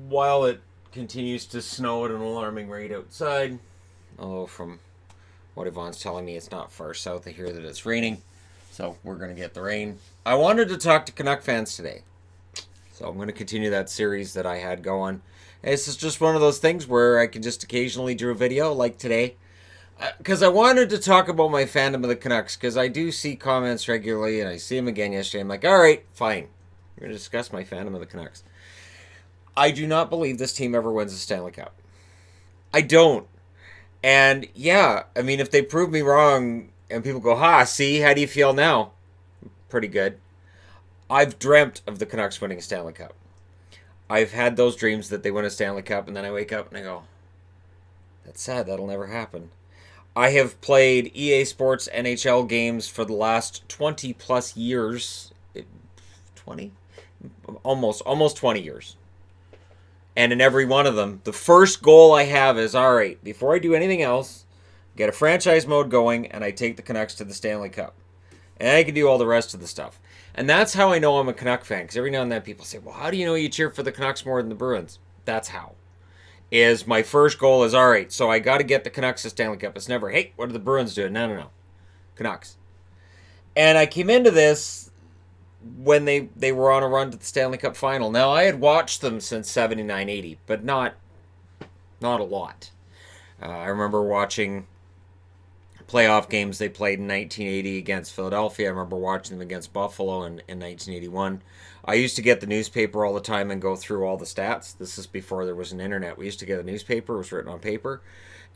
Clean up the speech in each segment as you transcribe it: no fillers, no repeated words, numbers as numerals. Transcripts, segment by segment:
while it continues to snow at an alarming rate outside, although from what Yvonne's telling me, it's not far south of here that it's raining, so we're going to get the rain. I wanted to talk to Canuck fans today, so I'm going to continue that series that I had going. This is just one of those things where I can just occasionally do a video like today, because I wanted to talk about my fandom of the Canucks, because I do see comments regularly, and I see them again yesterday. I'm like, all right, fine. I'm going to discuss my fandom of the Canucks. I do not believe this team ever wins the Stanley Cup. I don't. And yeah, I mean, if they prove me wrong and people go, see, how do you feel now? Pretty good. I've dreamt of the Canucks winning a Stanley Cup. I've had those dreams that they win a Stanley Cup, and then I wake up and I go, that's sad, that'll never happen. I have played EA Sports NHL games for the last 20 plus years. 20? Almost 20 years. And in every one of them, the first goal I have is, all right, before I do anything else, get a franchise mode going, and I take the Canucks to the Stanley Cup. And I can do all the rest of the stuff. And that's how I know I'm a Canuck fan, because every now and then people say, well, how do you know you cheer for the Canucks more than the Bruins? That's how. Is my first goal is, all right, so I got to get the Canucks to Stanley Cup. It's never, hey, what are the Bruins doing? No. Canucks. And I came into this when they were on a run to the Stanley Cup final. Now, I had watched them since 79-80, but not a lot. I remember watching playoff games they played in 1980 against Philadelphia. I remember watching them against Buffalo in 1981. I used to get the newspaper all the time and go through all the stats. This is before there was an internet. We used to get a newspaper. It was written on paper.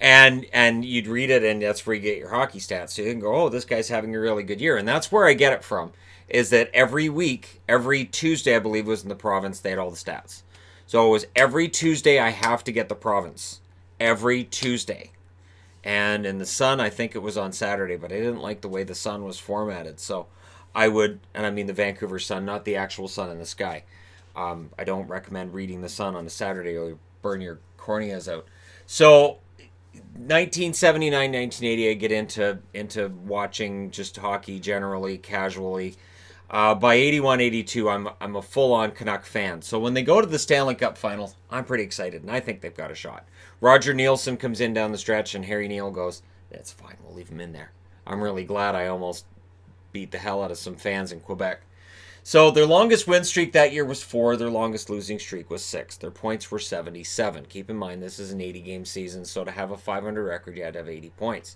And you'd read it, and that's where you get your hockey stats. So you can go, oh, this guy's having a really good year. And that's where I get it from, is that every week, every Tuesday, I believe was in the province, they had all the stats. So it was every Tuesday I have to get the province. Every Tuesday. And in the Sun, I think it was on Saturday, but I didn't like the way the Sun was formatted. So I would, and I mean the Vancouver Sun, not the actual sun in the sky. I don't recommend reading the Sun on a Saturday or you'll burn your corneas out. So 1979, 1980, I get into watching just hockey generally, casually. By 81, 82, I'm a full-on Canuck fan. So when they go to the Stanley Cup Finals, I'm pretty excited, and I think they've got a shot. Roger Nielsen comes in down the stretch, and Harry Neal goes, that's fine, we'll leave him in there. I'm really glad I almost beat the hell out of some fans in Quebec. So their longest win streak that year was 4. Their longest losing streak was 6. Their points were 77. Keep in mind, this is an 80-game season, so to have a 500 record, you had to have 80 points.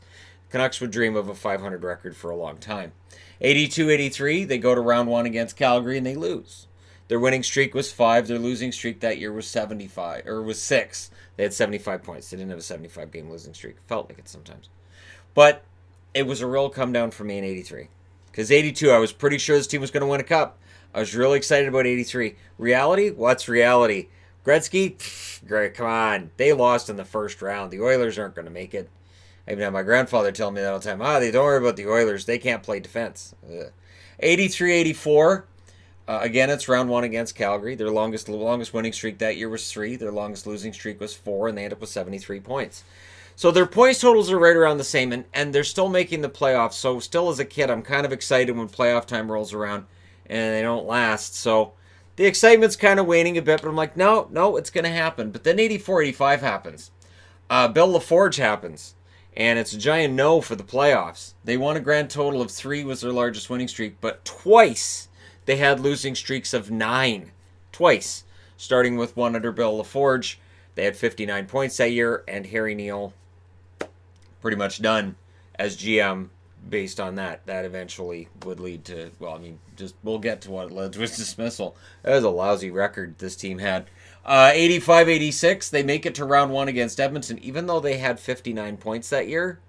Canucks would dream of a 500 record for a long time. 82-83, they go to round 1 against Calgary, and they lose. Their winning streak was 5. Their losing streak that year was 6. They had 75 points. They didn't have a 75-game losing streak. Felt like it sometimes. But it was a real come down for me in 83. Because 82, I was pretty sure this team was going to win a cup. I was really excited about 83. Reality? What's reality? Gretzky? Great, come on. They lost in the first round. The Oilers aren't going to make it. I even had my grandfather tell me that all the time. They don't worry about the Oilers. They can't play defense. 83-84. Again, it's round 1 against Calgary. Their longest winning streak that year was 3. Their longest losing streak was 4, and they end up with 73 points. So their points totals are right around the same, and they're still making the playoffs. So still as a kid, I'm kind of excited when playoff time rolls around, and they don't last. So the excitement's kind of waning a bit, but I'm like, no, it's going to happen. But then 84-85 happens. Bill LaForge happens. And it's a giant no for the playoffs. They won a grand total of 3 was their largest winning streak, but twice they had losing streaks of 9. Twice. Starting with one under Bill LaForge. They had 59 points that year, and Harry Neal pretty much done as GM based on that. That eventually would lead to, we'll get to what it led to his dismissal. That was a lousy record this team had. 85-86, they make it to round 1 against Edmonton, even though they had 59 points that year,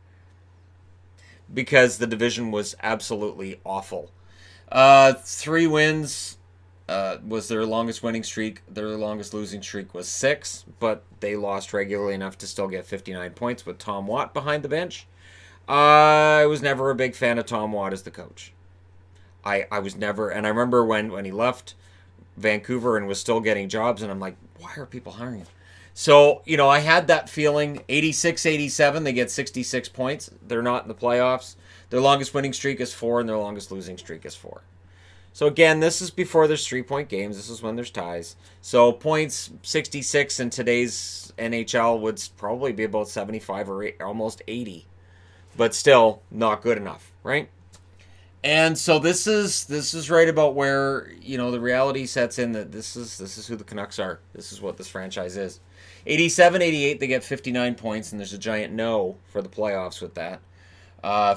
because the division was absolutely awful. 3 wins was their longest winning streak. Their longest losing streak was 6, but they lost regularly enough to still get 59 points with Tom Watt behind the bench. I was never a big fan of Tom Watt as the coach. I was never, and I remember when he left Vancouver and was still getting jobs, and I'm like, why are people hiring him? So, I had that feeling. 86-87, they get 66 points. They're not in the playoffs. Their longest winning streak is 4, and their longest losing streak is 4. So again, this is before there's 3-point games. This is when there's ties. So points 66 in today's NHL would probably be about 75 or almost 80. But still not good enough, right? And so this is right about where, the reality sets in that this is who the Canucks are. This is what this franchise is. 87-88, they get 59 points, and there's a giant no for the playoffs with that.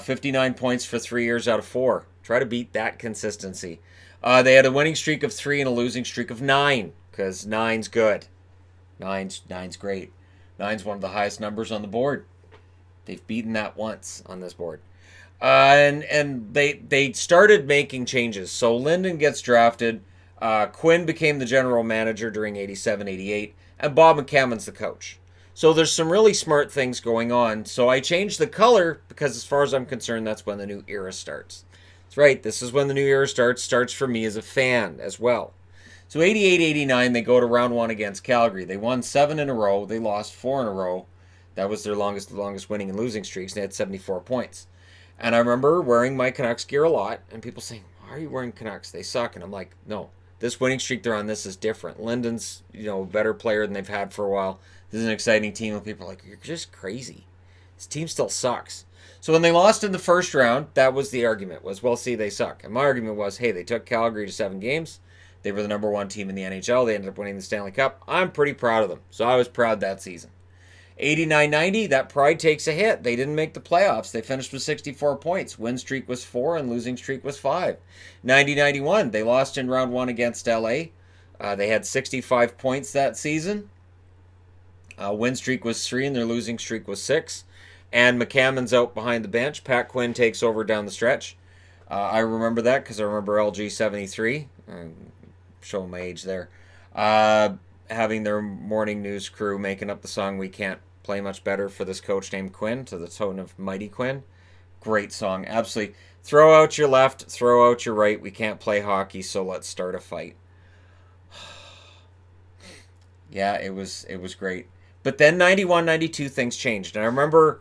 59 points for 3 years out of 4. Try to beat that consistency. They had a winning streak of 3 and a losing streak of 9, because 9's good. Nine's great. 9's one of the highest numbers on the board. They've beaten that once on this board. And they started making changes. So Linden gets drafted. Quinn became the general manager during 87-88, and Bob McCammon's the coach. So there's some really smart things going on. So I changed the color because as far as I'm concerned, that's when the new era starts. That's right. This is when the new era starts for me as a fan as well. So 88-89, they go to round 1 against Calgary. They won 7 in a row. They lost 4 in a row. That was their longest winning and losing streaks. They had 74 points. And I remember wearing my Canucks gear a lot, and people saying, why are you wearing Canucks? They suck. And I'm like, no, this winning streak they're on, this is different. Linden's, a better player than they've had for a while. This is an exciting team, and people are like, you're just crazy. This team still sucks. So when they lost in the first round, that was the argument, was, well, see, they suck. And my argument was, hey, they took Calgary to 7 games. They were the number 1 team in the NHL. They ended up winning the Stanley Cup. I'm pretty proud of them. So I was proud that season. 89-90, that pride takes a hit. They didn't make the playoffs. They finished with 64 points. Win streak was 4 and losing streak was 5. 90-91, they lost in round 1 against LA. They had 65 points that season. Win streak was 3 and their losing streak was 6. And McCammon's out behind the bench. Pat Quinn takes over down the stretch. I remember that because I remember LG 73. Showing my age there. Having their morning news crew making up the song We Can't Play Much Better for this coach named Quinn to the tone of Mighty Quinn. Great song. Absolutely. Throw out your left, throw out your right. We can't play hockey, so let's start a fight. Yeah, it was great. But then 91-92 things changed. And I remember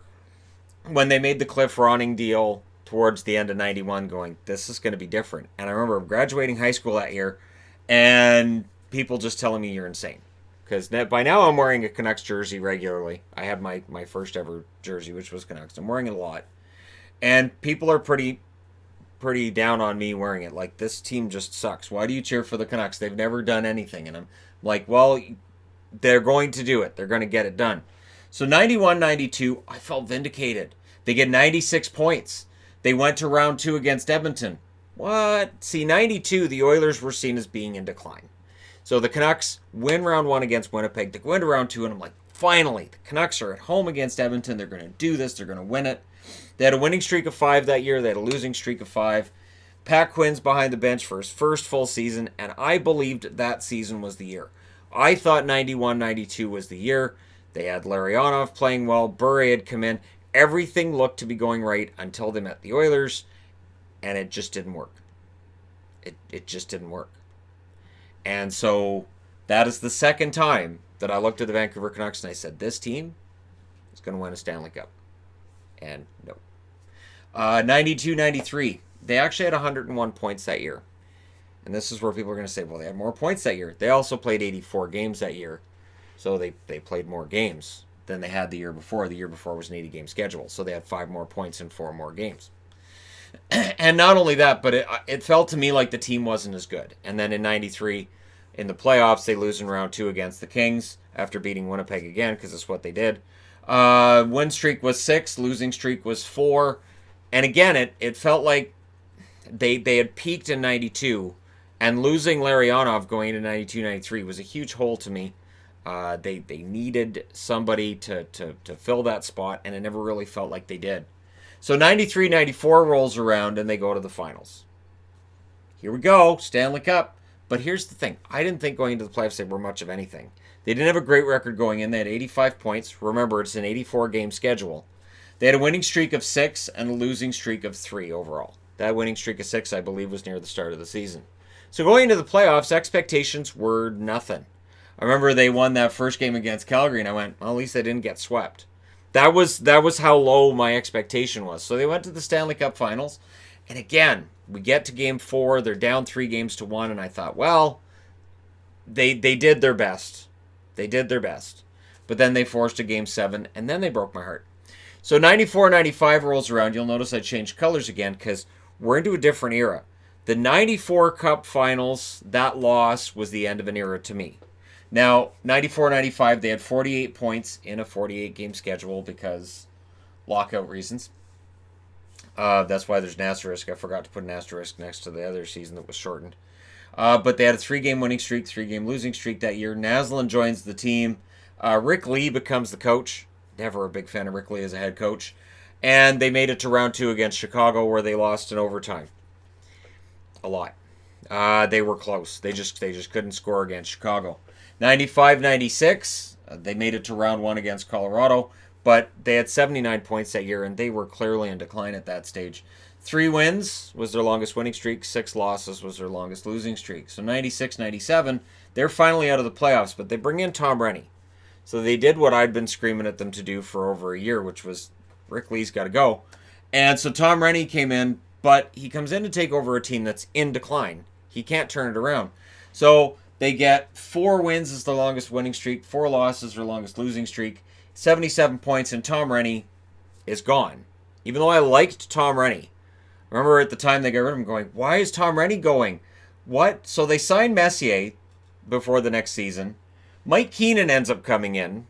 when they made the Cliff Ronning deal towards the end of 91 going, this is going to be different. And I remember graduating high school that year and people just telling me you're insane. Because by now I'm wearing a Canucks jersey regularly. I had my first ever jersey, which was Canucks. I'm wearing it a lot. And people are pretty down on me wearing it. Like, this team just sucks. Why do you cheer for the Canucks? They've never done anything. And I'm like, well, they're going to do it. They're going to get it done. So 91-92, I felt vindicated. They get 96 points. They went to round 2 against Edmonton. What? See, 92, the Oilers were seen as being in decline. So the Canucks win round 1 against Winnipeg. They go into round 2, and I'm like, finally, the Canucks are at home against Edmonton. They're going to do this. They're going to win it. They had a winning streak of 5 that year. They had a losing streak of 5. Pat Quinn's behind the bench for his first full season, and I believed that season was the year. I thought 91-92 was the year. They had Larionov playing well. Bure had come in. Everything looked to be going right until they met the Oilers, and it just didn't work. It just didn't work. And so that is the second time that I looked at the Vancouver Canucks and I said, this team is going to win a Stanley Cup. And no. 92-93. They actually had 101 points that year. And this is where people are going to say, well, they had more points that year. They also played 84 games that year. So they played more games than they had the year before. The year before was an 80-game schedule. So they had 5 more points in 4 more games. And not only that, but it felt to me like the team wasn't as good. And then in 93, in the playoffs, they lose in round 2 against the Kings after beating Winnipeg again, because that's what they did. Win streak was 6, losing streak was 4. And again, it felt like they had peaked in 92, and losing Larionov going into 92-93 was a huge hole to me. They needed somebody to fill that spot, and it never really felt like they did. So 93-94 rolls around, and they go to the finals. Here we go, Stanley Cup. But here's the thing. I didn't think going into the playoffs they were much of anything. They didn't have a great record going in. They had 85 points. Remember, it's an 84-game schedule. They had a winning streak of 6 and a losing streak of 3 overall. That winning streak of 6, I believe, was near the start of the season. So going into the playoffs, expectations were nothing. I remember they won that first game against Calgary, and I went, well, at least they didn't get swept. That was how low my expectation was. So they went to the Stanley Cup Finals, and again, We get to game 4. They're down 3-1, and I thought, well, they did their best. They did their best. But then they forced a game 7, and then they broke my heart. So 94-95 rolls around. You'll notice I changed colors again because we're into a different era. The 94 Cup Finals, that loss was the end of an era to me. Now, 94-95, they had 48 points in a 48-game schedule because lockout reasons. That's why there's an asterisk. I forgot to put an asterisk next to the other season that was shortened. But they had a 3-game winning streak, 3-game losing streak that year. Naslund joins the team. Rick Lee becomes the coach. Never a big fan of Rick Lee as a head coach. And they made it to round 2 against Chicago, where they lost in overtime. A lot. They were close. They just couldn't score against Chicago. 95-96, they made it to round 1 against Colorado, but they had 79 points that year, and they were clearly in decline at that stage. 3 wins was their longest winning streak. 6 losses was their longest losing streak. So 96-97, they're finally out of the playoffs, but they bring in Tom Rennie. So they did what I'd been screaming at them to do for over a year, which was Rick Lee's got to go. And so Tom Rennie came in, but he comes in to take over a team that's in decline. He can't turn it around. So they get 4 wins as the longest winning streak, 4 losses their longest losing streak, 77 points, and Tom Rennie is gone. Even though I liked Tom Rennie. Remember at the time they got rid of him going, why is Tom Rennie going? What? So they signed Messier before the next season. Mike Keenan ends up coming in,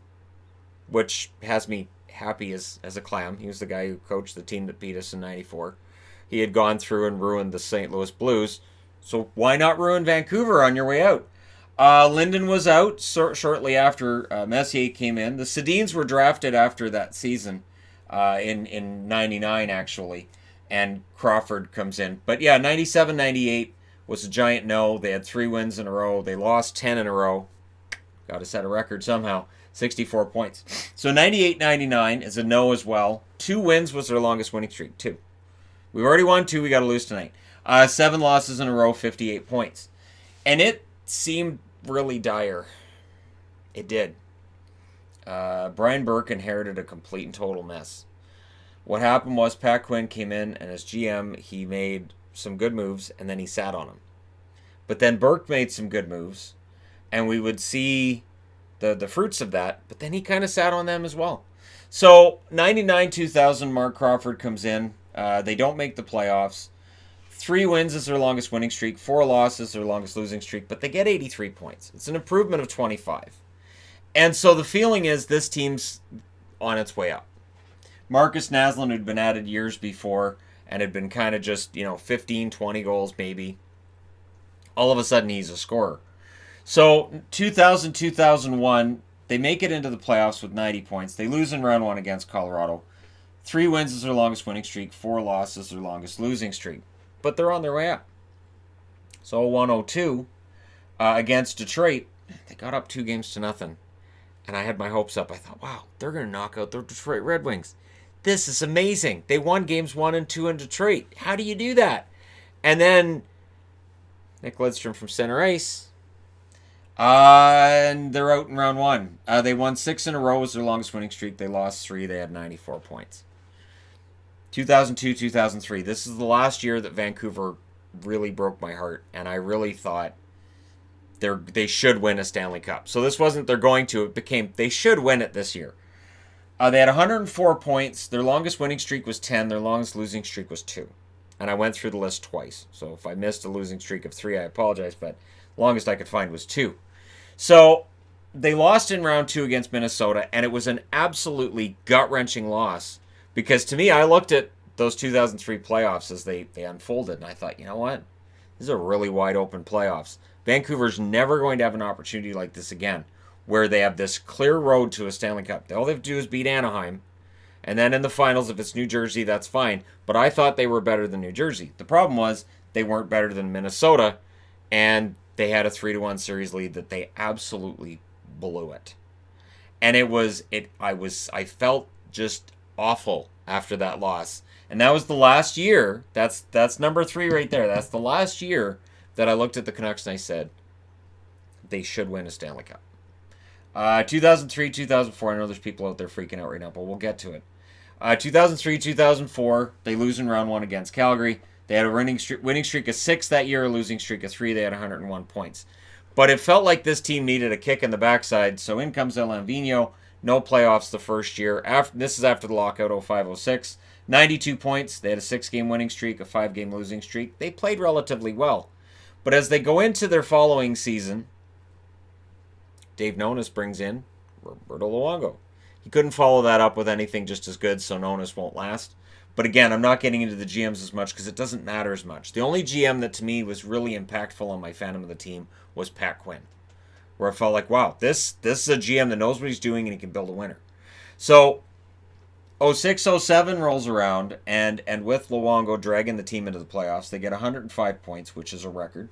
which has me happy as a clam. He was the guy who coached the team that beat us in 94. He had gone through and ruined the St. Louis Blues. So why not ruin Vancouver on your way out? Linden was out shortly after Messier came in. The Sedins were drafted after that season in 99, actually. And Crawford comes in. But yeah, 97-98 was a giant no. They had 3 wins in a row. They lost 10 in a row. Got to set a record somehow. 64 points. So 98-99 is a no as well. 2 wins was their longest winning streak, 2. We've already won 2. We got to lose tonight. 7 losses in a row, 58 points. And it seemed really dire. It did. Brian Burke inherited a complete and total mess. What happened was Pat Quinn came in, and as GM, he made some good moves, and then he sat on them. But then Burke made some good moves, and we would see the fruits of that, but then he kind of sat on them as well. So 99-2000, Mark Crawford comes in. They don't make the playoffs. 3 wins is their longest winning streak. 4 losses their longest losing streak, but they get 83 points. It's an improvement of 25. And so the feeling is this team's on its way up. Marcus Naslund had been added years before and had been kind of just, 15, 20 goals maybe. All of a sudden he's a scorer. So 2000-2001, they make it into the playoffs with 90 points. They lose in round 1 against Colorado. 3 wins is their longest winning streak. 4 losses their longest losing streak. But they're on their way up. So 102 against Detroit, they got up 2-0. And I had my hopes up. I thought, wow, they're going to knock out the Detroit Red Wings. This is amazing. They won games 1 and 2 in Detroit. How do you do that? And then Nick Lidstrom from center ice. And they're out in round 1. They won 6 in a row was their longest winning streak. They lost 3. They had 94 points. 2002-2003. This is the last year that Vancouver really broke my heart. And I really thought they should win a Stanley Cup. So this wasn't they're going to. It became they should win it this year. They had 104 points. Their longest winning streak was 10. Their longest losing streak was 2. And I went through the list twice. So if I missed a losing streak of 3, I apologize. But longest I could find was 2. So they lost in round 2 against Minnesota. And it was an absolutely gut-wrenching loss. Because to me, I looked at those 2003 playoffs as they unfolded. And I thought, you know what? This is a really wide open playoffs. Vancouver's never going to have an opportunity like this again, where they have this clear road to a Stanley Cup. All they have to do is beat Anaheim, and then in the finals, if it's New Jersey, that's fine. But I thought they were better than New Jersey. The problem was they weren't better than Minnesota, and they had a 3-1 series lead that they absolutely blew it. And I felt just awful after that loss. And that was the last year. That's number 3 right there. That's the last year that I looked at the Canucks and I said, they should win a Stanley Cup. 2003, 2004, I know there's people out there freaking out right now, but we'll get to it. 2003, 2004, they lose in round 1 against Calgary. They had a winning streak of 6 that year, a losing streak of 3. They had 101 points. But it felt like this team needed a kick in the backside, so in comes Alain Vigneault. No playoffs the first year. This is after the lockout, 05-06. 92 points. They had a 6-game winning streak, a 5-game losing streak. They played relatively well. But as they go into their following season, Dave Nonis brings in Roberto Luongo. He couldn't follow that up with anything just as good, so Nonis won't last. But again, I'm not getting into the GMs as much because it doesn't matter as much. The only GM that to me was really impactful on my fandom of the team was Pat Quinn, where I felt like, wow, this is a GM that knows what he's doing and he can build a winner. So 06-07 rolls around, and with Luongo dragging the team into the playoffs, they get 105 points, which is a record.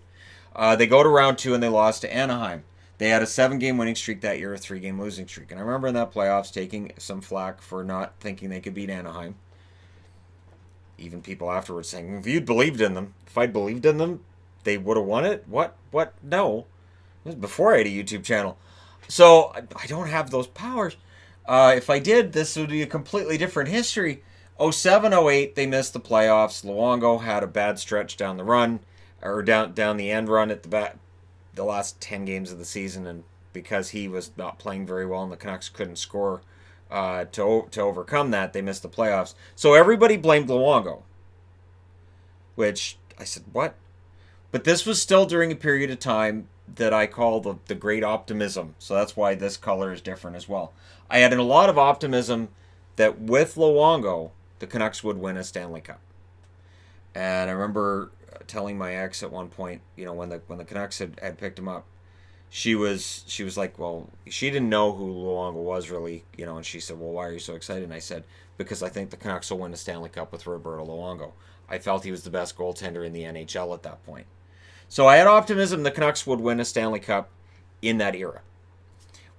They go to round 2 and they lost to Anaheim. They had a 7-game winning streak that year, a 3-game losing streak. And I remember in that playoffs taking some flack for not thinking they could beat Anaheim. Even people afterwards saying, if you'd believed in them, if I'd believed in them, they would have won it? What? No. It was before I had a YouTube channel. So I don't have those powers. If I did, this would be a completely different history. 07-08, they missed the playoffs. Luongo had a bad stretch down the run, or down the end run at the last 10 games of the season, and because he was not playing very well and the Canucks couldn't score to overcome that, they missed the playoffs. So everybody blamed Luongo, which I said, what? But this was still during a period of time that I call the great optimism. So that's why this color is different as well. I had a lot of optimism that with Luongo, the Canucks would win a Stanley Cup. And I remember telling my ex at one point, when the Canucks had picked him up, she was like, well, she didn't know who Luongo was really, and she said, well, why are you so excited? And I said, because I think the Canucks will win a Stanley Cup with Roberto Luongo. I felt he was the best goaltender in the NHL at that point. So I had optimism the Canucks would win a Stanley Cup in that era.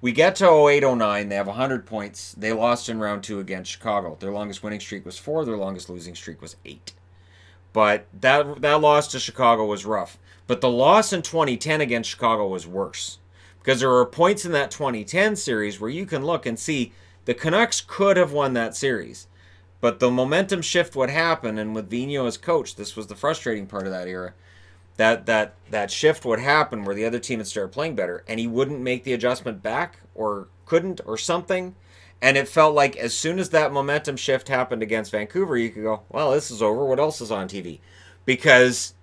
We get to 08-09, they have 100 points. They lost in round 2 against Chicago. Their longest winning streak was 4, their longest losing streak was 8. But that loss to Chicago was rough. But the loss in 2010 against Chicago was worse. Because there are points in that 2010 series where you can look and see the Canucks could have won that series. But the momentum shift would happen, and with Vigneault as coach, this was the frustrating part of that era. That shift would happen where the other team would start playing better, and he wouldn't make the adjustment back, or couldn't, or something. And it felt like as soon as that momentum shift happened against Vancouver, you could go, well, this is over. What else is on TV? Because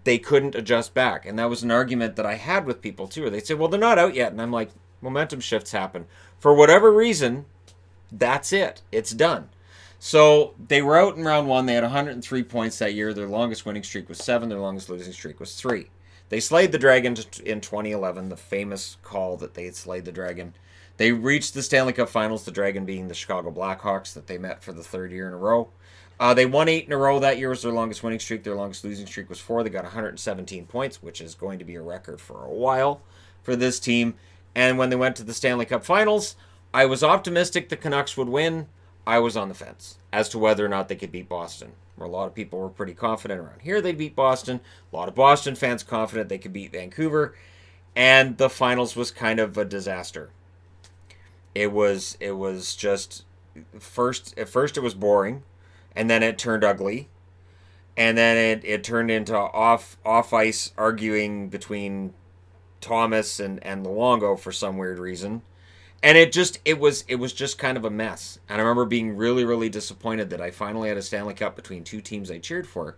they couldn't adjust back. And that was an argument that I had with people too. They'd say, well, they're not out yet. And I'm like, momentum shifts happen. For whatever reason, that's it. It's done. So they were out in round 1. They had 103 points that year. Their longest winning streak was 7. Their longest losing streak was 3. They slayed the Dragon in 2011, the famous call that they had slayed the Dragon. They reached the Stanley Cup Finals, the Dragon being the Chicago Blackhawks that they met for the 3rd year in a row. They won 8 in a row that year was their longest winning streak. Their longest losing streak was 4. They got 117 points, which is going to be a record for a while for this team. And when they went to the Stanley Cup Finals, I was optimistic the Canucks would win. I was on the fence as to whether or not they could beat Boston. Where a lot of people were pretty confident around here they'd beat Boston. A lot of Boston fans confident they could beat Vancouver. And the finals was kind of a disaster. It was just at first it was boring, and then it turned ugly, and then it turned into off ice arguing between Thomas and Luongo for some weird reason. And it was just kind of a mess. And I remember being really, really disappointed that I finally had a Stanley Cup between two teams I cheered for.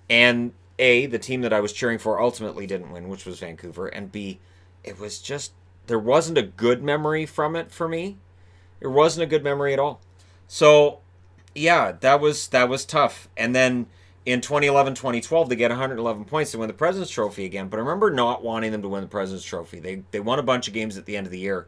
And A, the team that I was cheering for ultimately didn't win, which was Vancouver. And B, it was just, there wasn't a good memory from it for me. There wasn't a good memory at all. So, yeah, that was tough. And then in 2011-2012, they get 111 points to win the President's Trophy again. But I remember not wanting them to win the President's Trophy. They won a bunch of games at the end of the year.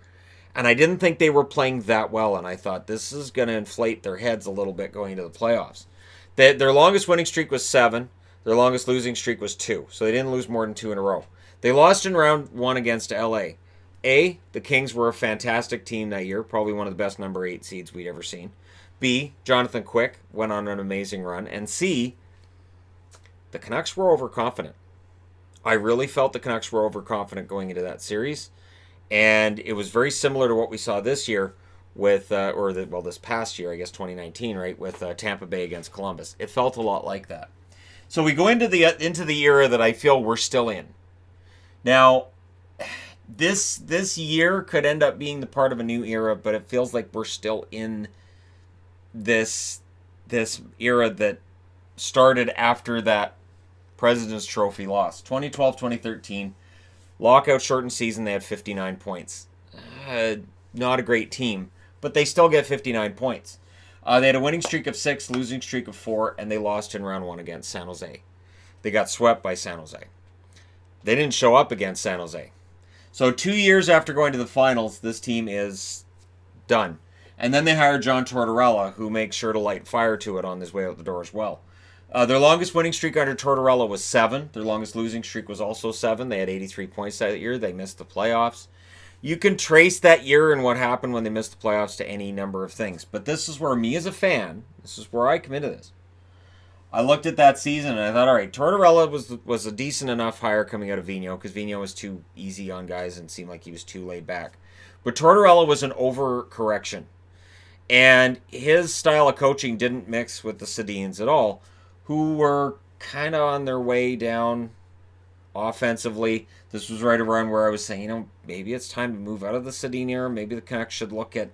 And I didn't think they were playing that well, and I thought this is going to inflate their heads a little bit going into the playoffs. Their longest winning streak was 7. Their longest losing streak was 2. So they didn't lose more than 2 in a row. They lost in round 1 against LA. A, the Kings were a fantastic team that year, probably one of the best number 8 seeds we'd ever seen. B, Jonathan Quick went on an amazing run. And C, the Canucks were overconfident. I really felt the Canucks were overconfident going into that series. And it was very similar to what we saw this year with, this past year, I guess 2019, right, with Tampa Bay against Columbus. It felt a lot like that. So we go into the era that I feel we're still in. Now, this year could end up being the part of a new era, but it feels like we're still in this era that started after that President's Trophy loss. 2012-2013, lockout shortened season, they had 59 points. Not a great team, but they still get 59 points. They had a winning streak of 6, losing streak of 4, and they lost in round 1 against San Jose. They got swept by San Jose. They didn't show up against San Jose. So 2 years after going to the finals, this team is done. And then they hired John Tortorella, who makes sure to light fire to it on his way out the door as well. Their longest winning streak under Tortorella was 7. Their longest losing streak was also 7. They had 83 points that year. They missed the playoffs. You can trace that year and what happened when they missed the playoffs to any number of things. But this is where me as a fan, this is where I come into this. I looked at that season and I thought, all right, Tortorella was a decent enough hire coming out of Vigneault because Vigneault was too easy on guys and seemed like he was too laid back. But Tortorella was an overcorrection. And his style of coaching didn't mix with the Sedins at all, who were kind of on their way down offensively. This was right around where I was saying, maybe it's time to move out of the Sedin era. Maybe the Canucks should look at,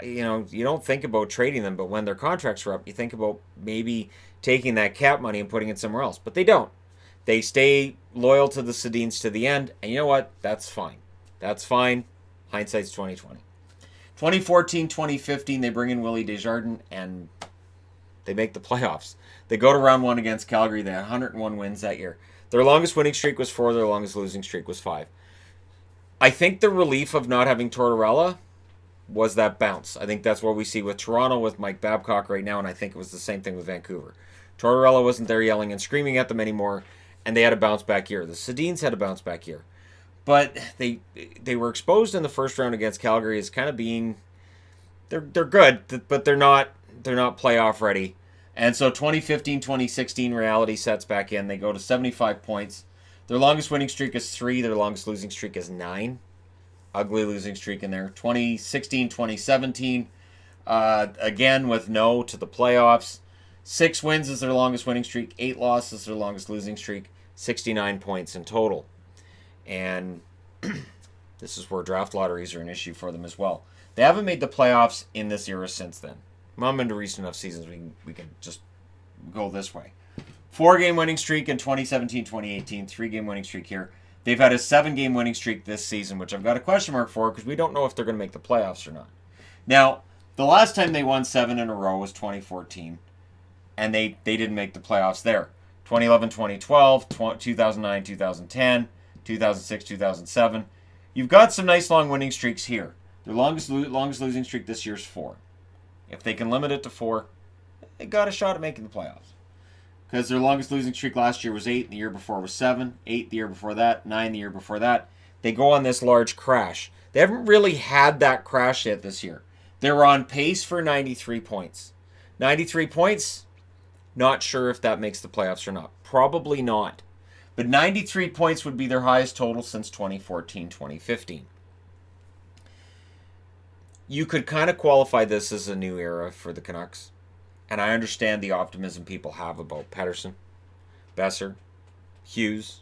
you don't think about trading them, but when their contracts are up, you think about maybe taking that cap money and putting it somewhere else. But they don't. They stay loyal to the Sedins to the end, and you know what? That's fine. That's fine. Hindsight's 2020. 2014-2015, they bring in Willie Desjardins, and they make the playoffs. They go to round 1 against Calgary. They had 101 wins that year. Their longest winning streak was 4. Their longest losing streak was 5. I think the relief of not having Tortorella was that bounce. I think that's what we see with Toronto with Mike Babcock right now, and I think it was the same thing with Vancouver. Tortorella wasn't there yelling and screaming at them anymore, and they had a bounce-back year. The Sedins had a bounce-back year. But they were exposed in the first round against Calgary as kind of being... They're good, but they're not playoff ready. And so 2015-2016 reality sets back in. They go to 75 points. Their longest winning streak is 3. Their longest losing streak is 9. Ugly losing streak in there. 2016-2017, again with no to the playoffs. 6 wins is their longest winning streak. 8 losses is their longest losing streak. 69 points in total. And this is where draft lotteries are an issue for them as well. They haven't made the playoffs in this era since then. I'm into recent enough seasons we can just go this way. 4-game winning streak in 2017-2018. 3-game winning streak here. They've had a 7-game winning streak this season, which I've got a question mark for because we don't know if they're going to make the playoffs or not. Now, the last time they won 7 in a row was 2014, and they didn't make the playoffs there. 2011-2012, 2009-2010, 2006-2007. You've got some nice long winning streaks here. Their longest losing streak this year is 4. If they can limit it to 4, they got a shot at making the playoffs. Because their longest losing streak last year was 8, and the year before was 7, 8 the year before that, 9 the year before that. They go on this large crash. They haven't really had that crash yet this year. They're on pace for 93 points. 93 points, not sure if that makes the playoffs or not. Probably not. But 93 points would be their highest total since 2014-2015. You could kind of qualify this as a new era for the Canucks. And I understand the optimism people have about Pettersson, Besser, Hughes.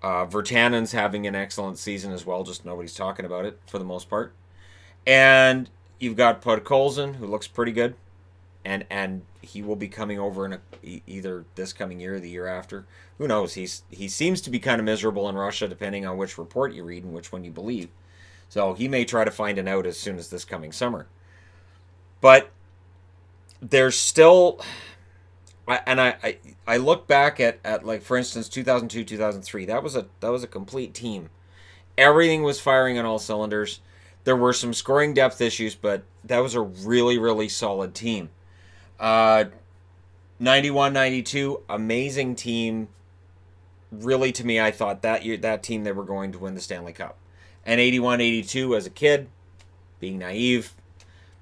Virtanen's having an excellent season as well, just nobody's talking about it for the most part. And you've got Podkolzin, who looks pretty good. And he will be coming over in either this coming year or the year after. Who knows? He seems to be kind of miserable in Russia, depending on which report you read and which one you believe. So he may try to find an out as soon as this coming summer. But there's still... I look back at like, for instance, 2002, 2003. That was a complete team. Everything was firing on all cylinders. There were some scoring depth issues, but that was a really, really solid team. 91, 92, amazing team. Really, to me, I thought that year, that team, they were going to win the Stanley Cup. And 81, 82, as a kid, being naive,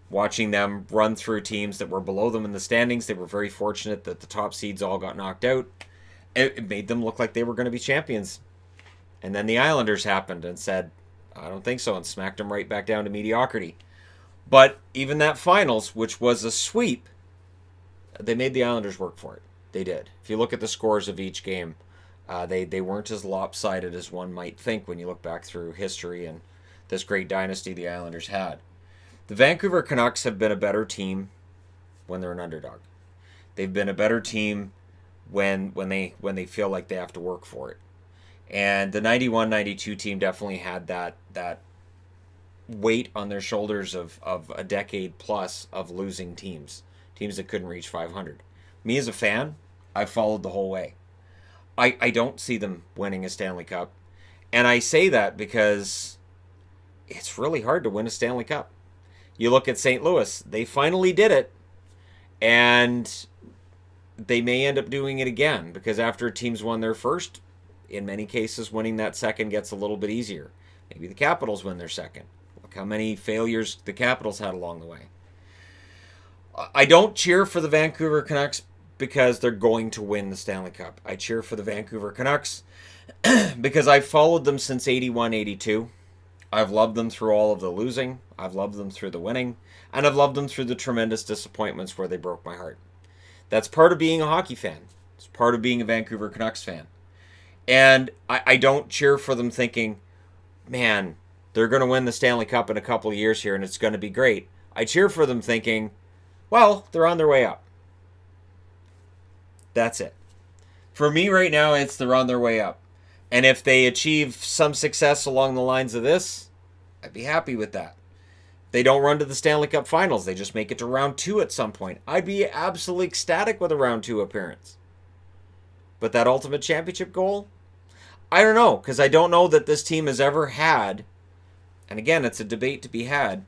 watching them run through teams that were below them in the standings. They were very fortunate that the top seeds all got knocked out. It made them look like they were going to be champions. And then the Islanders happened and said, I don't think so, and smacked them right back down to mediocrity. But even that finals, which was a sweep, They made the Islanders work for it. They did. If you look at the scores of each game, they weren't as lopsided as one might think when you look back through history and this great dynasty the Islanders had. The Vancouver Canucks have been a better team when they're an underdog. They've been a better team when they feel like they have to work for it. And the 91-92 team definitely had that weight on their shoulders of a decade plus of losing teams that couldn't reach 500. Me as a fan, I followed the whole way. I don't see them winning a Stanley Cup. And I say that because it's really hard to win a Stanley Cup. You look at St. Louis, they finally did it, and they may end up doing it again because after teams won their first, in many cases, winning that second gets a little bit easier. Maybe the Capitals win their second. Look how many failures the Capitals had along the way. I don't cheer for the Vancouver Canucks because they're going to win the Stanley Cup. I cheer for the Vancouver Canucks because I've followed them since 81-82. I've loved them through all of the losing. I've loved them through the winning. And I've loved them through the tremendous disappointments where they broke my heart. That's part of being a hockey fan. It's part of being a Vancouver Canucks fan. And I don't cheer for them thinking, man, they're going to win the Stanley Cup in a couple of years here and it's going to be great. I cheer for them thinking, well, they're on their way up. That's it. For me right now, it's they're on their way up. And if they achieve some success along the lines of this, I'd be happy with that. If they don't run to the Stanley Cup Finals, they just make it to round 2 at some point, I'd be absolutely ecstatic with a round 2 appearance. But that ultimate championship goal? I don't know, because I don't know that this team has ever had, and again, it's a debate to be had,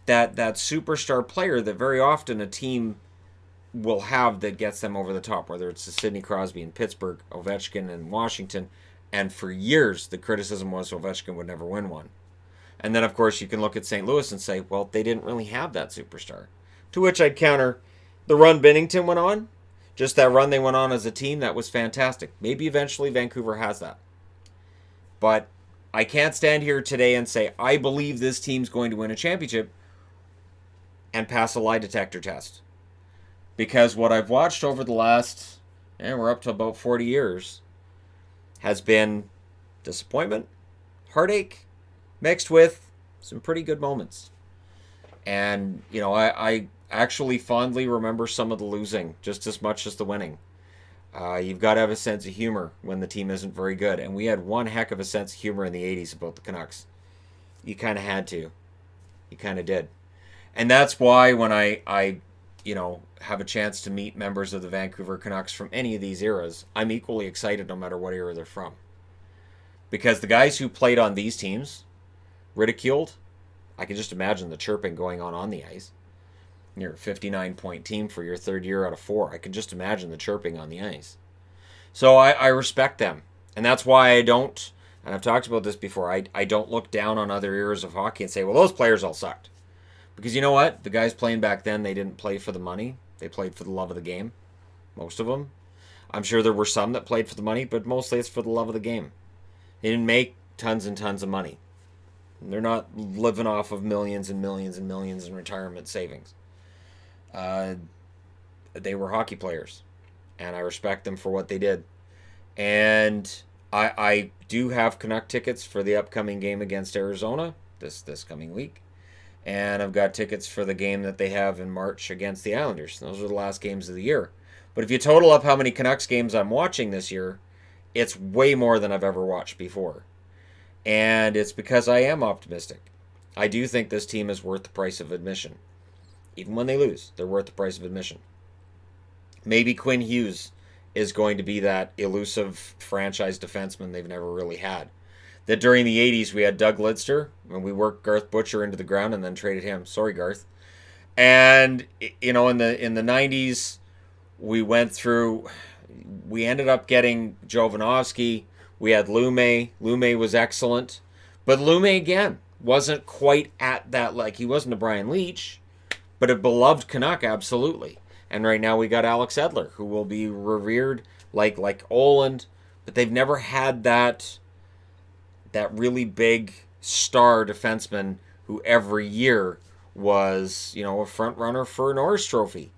that superstar player that very often a team will have that gets them over the top, whether it's the Sidney Crosby in Pittsburgh, Ovechkin in Washington, and for years the criticism was Ovechkin would never win one. And then, of course, you can look at St. Louis and say, well, they didn't really have that superstar. To which I'd counter, the run Binnington went on, just that run they went on as a team, that was fantastic. Maybe eventually Vancouver has that. But I can't stand here today and say, I believe this team's going to win a championship and pass a lie detector test. Because what I've watched over the last, we're up to about 40 years, has been disappointment, heartache, mixed with some pretty good moments. And, I actually fondly remember some of the losing just as much as the winning. You've got to have a sense of humor when the team isn't very good. And we had one heck of a sense of humor in the 80s about the Canucks. You kind of had to. You kind of did. And that's why when I have a chance to meet members of the Vancouver Canucks from any of these eras, I'm equally excited no matter what era they're from. Because the guys who played on these teams, ridiculed, I can just imagine the chirping going on the ice. You're a 59-point team for your third year out of 4. I can just imagine the chirping on the ice. So I respect them. And that's why I don't, and I've talked about this before, I don't look down on other eras of hockey and say, well, those players all sucked. Because you know what? The guys playing back then, they didn't play for the money. They played for the love of the game. Most of them. I'm sure there were some that played for the money, but mostly it's for the love of the game. They didn't make tons and tons of money. They're not living off of millions and millions and millions in retirement savings. They were hockey players, and I respect them for what they did. And I do have Canuck tickets for the upcoming game against Arizona this coming week. And I've got tickets for the game that they have in March against the Islanders. Those are the last games of the year. But if you total up how many Canucks games I'm watching this year, it's way more than I've ever watched before. And it's because I am optimistic. I do think this team is worth the price of admission. Even when they lose, they're worth the price of admission. Maybe Quinn Hughes is going to be that elusive franchise defenseman they've never really had. That during the 80s we had Doug Lidster, and we worked Garth Butcher into the ground and then traded him. Sorry, Garth. And, in the 90s, we ended up getting Jovanovski. We had Lume. Lume was excellent. But Lume, again, wasn't quite at that, he wasn't a Brian Leetch, but a beloved Canuck, absolutely. And right now we got Alex Edler, who will be revered like Oland, but they've never had that really big star defenseman who every year was, a front runner for a Norris Trophy.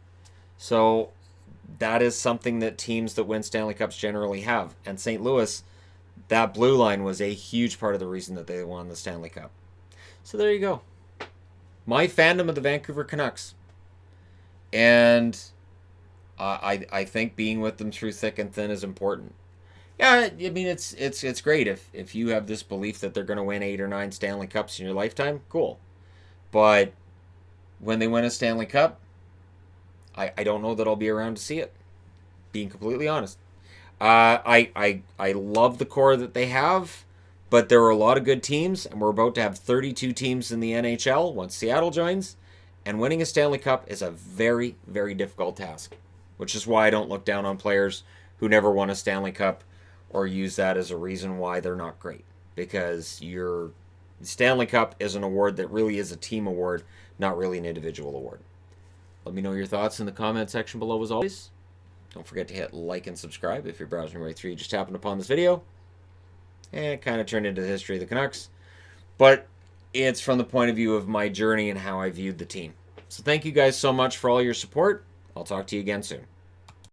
So that is something that teams that win Stanley Cups generally have. And St. Louis, that blue line was a huge part of the reason that they won the Stanley Cup. So there you go. My fandom of the Vancouver Canucks. And I think being with them through thick and thin is important. Yeah, I mean it's great if you have this belief that they're going to win 8 or 9 Stanley Cups in your lifetime. Cool, but when they win a Stanley Cup, I don't know that I'll be around to see it. Being completely honest, I love the core that they have, but there are a lot of good teams, and we're about to have 32 teams in the NHL once Seattle joins, and winning a Stanley Cup is a very, very difficult task, which is why I don't look down on players who never won a Stanley Cup or use that as a reason why they're not great. Because your Stanley Cup is an award that really is a team award, not really an individual award. Let me know your thoughts in the comment section below as always. Don't forget to hit like and subscribe if you're browsing right through. You just happened upon this video. And it kind of turned into the history of the Canucks. But it's from the point of view of my journey and how I viewed the team. So thank you guys so much for all your support. I'll talk to you again soon.